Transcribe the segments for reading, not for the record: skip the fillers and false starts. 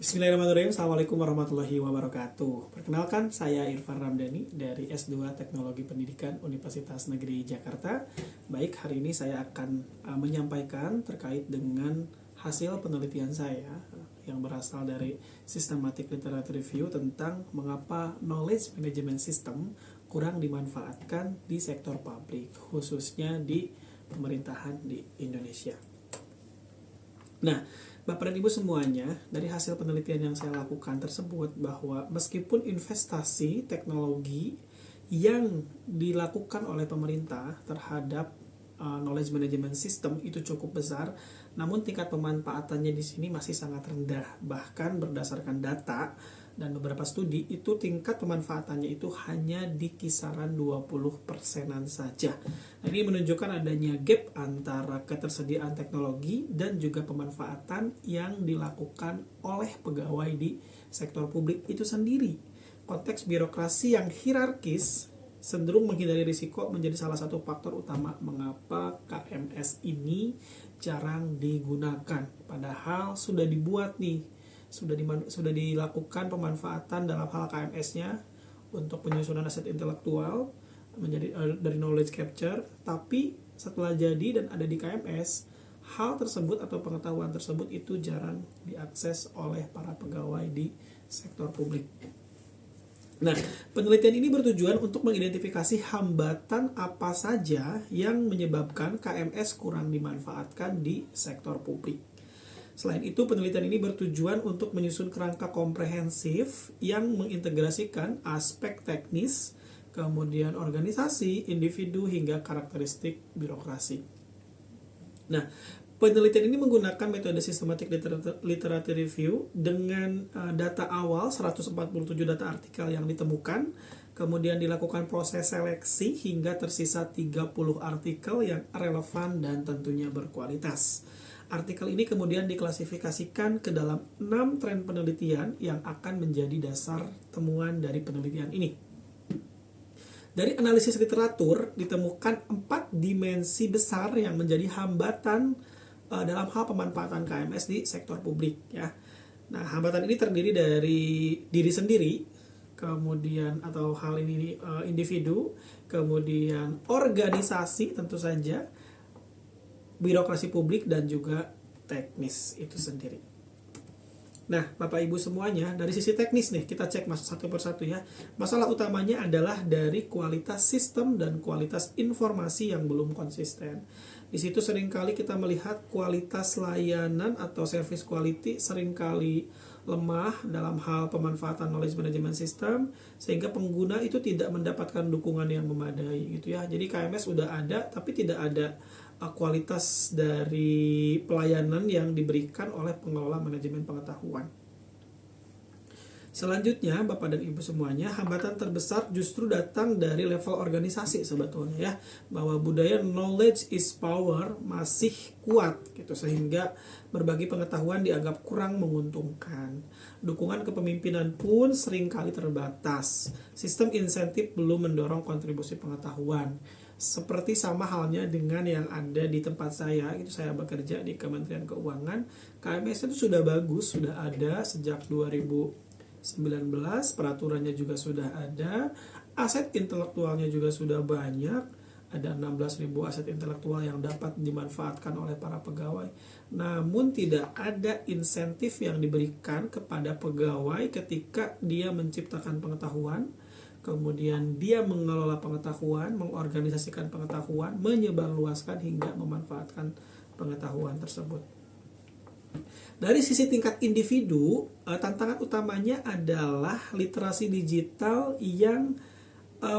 Bismillahirrahmanirrahim. Assalamualaikum warahmatullahi wabarakatuh. Perkenalkan, saya Irfan Ramdhani dari S2 Teknologi Pendidikan Universitas Negeri Jakarta. Baik, hari ini saya akan menyampaikan terkait dengan hasil penelitian saya yang berasal dari Systematic Literature Review tentang mengapa knowledge management system kurang dimanfaatkan di sektor publik, khususnya di pemerintahan di Indonesia. Nah, Bapak dan Ibu semuanya, dari hasil penelitian yang saya lakukan tersebut bahwa meskipun investasi teknologi yang dilakukan oleh pemerintah terhadap knowledge management system itu cukup besar, namun tingkat pemanfaatannya di sini masih sangat rendah. Bahkan berdasarkan data dan beberapa studi itu tingkat pemanfaatannya itu hanya di kisaran 20%-an saja. Nah, ini menunjukkan adanya gap antara ketersediaan teknologi dan juga pemanfaatan yang dilakukan oleh pegawai di sektor publik itu sendiri. Konteks birokrasi yang hierarkis cenderung menghindari risiko menjadi salah satu faktor utama mengapa KMS ini jarang digunakan. Padahal sudah dibuat nih, sudah dilakukan pemanfaatan dalam hal KMS-nya untuk penyusunan aset intelektual menjadi dari knowledge capture, tapi setelah jadi dan ada di KMS, hal tersebut atau pengetahuan tersebut itu jarang diakses oleh para pegawai di sektor publik. Nah, penelitian ini bertujuan untuk mengidentifikasi hambatan apa saja yang menyebabkan KMS kurang dimanfaatkan di sektor publik. Selain itu, penelitian ini bertujuan untuk menyusun kerangka komprehensif yang mengintegrasikan aspek teknis, kemudian organisasi, individu, hingga karakteristik birokrasi. Nah, penelitian ini menggunakan metode Systematic Literature Review dengan data awal 147 data artikel yang ditemukan, kemudian dilakukan proses seleksi hingga tersisa 30 artikel yang relevan dan tentunya berkualitas. Artikel ini kemudian diklasifikasikan ke dalam 6 tren penelitian yang akan menjadi dasar temuan dari penelitian ini. Dari analisis literatur ditemukan 4 dimensi besar yang menjadi hambatan dalam hal pemanfaatan KMS di sektor publik ya. Nah, hambatan ini terdiri dari diri sendiri, kemudian atau hal ini individu, kemudian organisasi tentu saja, birokrasi publik dan juga teknis itu sendiri. Nah, Bapak Ibu semuanya, dari sisi teknis nih, kita cek satu persatu ya. Masalah utamanya adalah dari kualitas sistem dan kualitas informasi yang belum konsisten. Di situ seringkali kita melihat kualitas layanan atau service quality seringkali lemah dalam hal pemanfaatan knowledge management system, sehingga pengguna itu tidak mendapatkan dukungan yang memadai gitu ya. Jadi KMS sudah ada tapi tidak ada kualitas dari pelayanan yang diberikan oleh pengelola manajemen pengetahuan. Selanjutnya, Bapak dan Ibu semuanya, hambatan terbesar justru datang dari level organisasi sebetulnya ya, bahwa budaya knowledge is power masih kuat gitu, sehingga berbagi pengetahuan dianggap kurang menguntungkan. Dukungan kepemimpinan pun seringkali terbatas. Sistem insentif belum mendorong kontribusi pengetahuan. Seperti sama halnya dengan yang ada di tempat saya, itu saya bekerja di Kementerian Keuangan. KMS itu sudah bagus, sudah ada sejak 2019, peraturannya juga sudah ada, aset intelektualnya juga sudah banyak, ada 16.000 aset intelektual yang dapat dimanfaatkan oleh para pegawai. Namun tidak ada insentif yang diberikan kepada pegawai ketika dia menciptakan pengetahuan, kemudian dia mengelola pengetahuan, mengorganisasikan pengetahuan, menyebarluaskan hingga memanfaatkan pengetahuan tersebut. Dari sisi tingkat individu, tantangan utamanya adalah literasi digital yang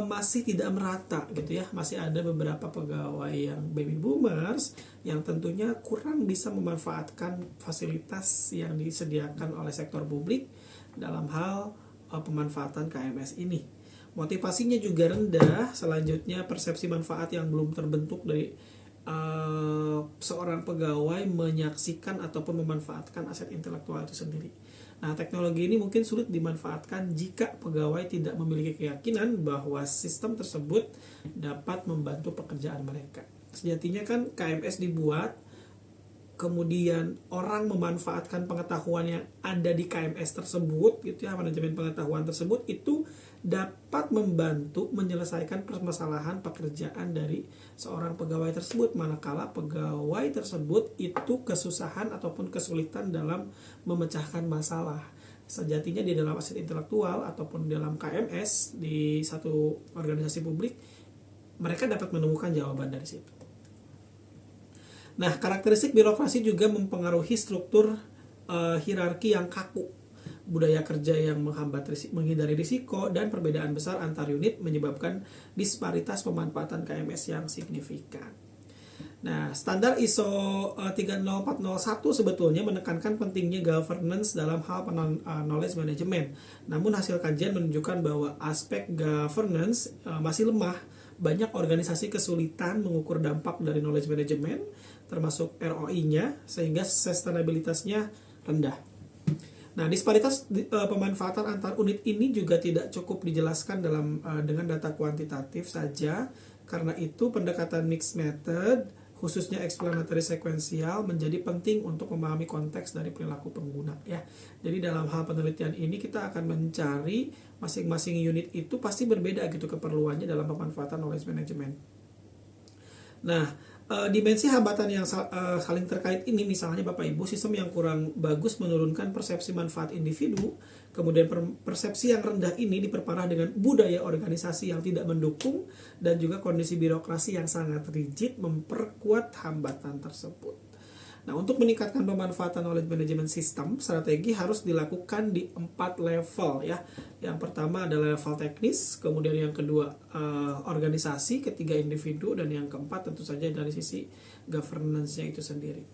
masih tidak merata gitu ya. Masih ada beberapa pegawai yang baby boomers yang tentunya kurang bisa memanfaatkan fasilitas yang disediakan oleh sektor publik dalam hal pemanfaatan KMS ini. Motivasinya juga rendah. Selanjutnya, persepsi manfaat yang belum terbentuk dari seorang pegawai menyaksikan ataupun memanfaatkan aset intelektual itu sendiri. Nah, teknologi ini mungkin sulit dimanfaatkan jika pegawai tidak memiliki keyakinan bahwa sistem tersebut dapat membantu pekerjaan mereka. Sejatinya kan KMS dibuat kemudian orang memanfaatkan pengetahuan yang ada di KMS tersebut, gitu ya, manajemen pengetahuan tersebut itu dapat membantu menyelesaikan permasalahan pekerjaan dari seorang pegawai tersebut, manakala pegawai tersebut itu kesusahan ataupun kesulitan dalam memecahkan masalah. Sejatinya di dalam aset intelektual ataupun dalam KMS di satu organisasi publik, mereka dapat menemukan jawaban dari situ. Nah, karakteristik birokrasi juga mempengaruhi struktur hierarki yang kaku, budaya kerja yang menghindari risiko, dan perbedaan besar antar unit menyebabkan disparitas pemanfaatan KMS yang signifikan. Nah, standar ISO 30401 sebetulnya menekankan pentingnya governance dalam hal knowledge management. Namun hasil kajian menunjukkan bahwa aspek governance masih lemah. Banyak organisasi kesulitan mengukur dampak dari knowledge management, termasuk ROI-nya, sehingga sustainabilitasnya rendah. Nah, disparitas pemanfaatan antar unit ini juga tidak cukup dijelaskan dengan data kuantitatif saja. Karena itu, pendekatan mixed method, khususnya explanatory sequential, menjadi penting untuk memahami konteks dari perilaku pengguna. Ya, jadi dalam hal penelitian ini kita akan mencari masing-masing unit itu pasti berbeda gitu keperluannya dalam pemanfaatan knowledge management. Nah, dimensi hambatan yang saling terkait ini, misalnya Bapak Ibu, sistem yang kurang bagus menurunkan persepsi manfaat individu, kemudian persepsi yang rendah ini diperparah dengan budaya organisasi yang tidak mendukung, dan juga kondisi birokrasi yang sangat rigid memperkuat hambatan tersebut. Nah, untuk meningkatkan pemanfaatan knowledge management system, strategi harus dilakukan di 4 level ya. Yang pertama adalah level teknis, kemudian yang kedua organisasi, ketiga individu, dan yang keempat tentu saja dari sisi governance-nya itu sendiri.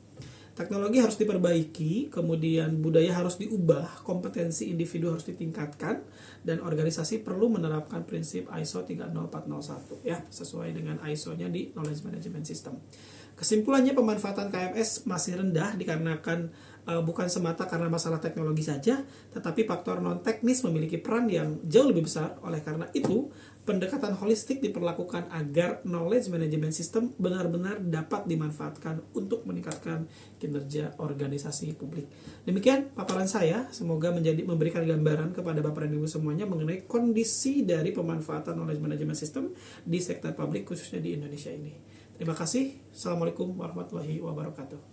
Teknologi harus diperbaiki, kemudian budaya harus diubah, kompetensi individu harus ditingkatkan, dan organisasi perlu menerapkan prinsip ISO 30401 ya, sesuai dengan ISO-nya di knowledge management system. Kesimpulannya, pemanfaatan KMS masih rendah dikarenakan bukan semata karena masalah teknologi saja, tetapi faktor non-teknis memiliki peran yang jauh lebih besar. Oleh karena itu, pendekatan holistik diperlakukan agar knowledge management system benar-benar dapat dimanfaatkan untuk meningkatkan kinerja organisasi publik. Demikian paparan saya, semoga memberikan gambaran kepada Bapak dan Ibu semuanya mengenai kondisi dari pemanfaatan knowledge management system di sektor publik khususnya di Indonesia ini. Terima kasih. Assalamualaikum warahmatullahi wabarakatuh.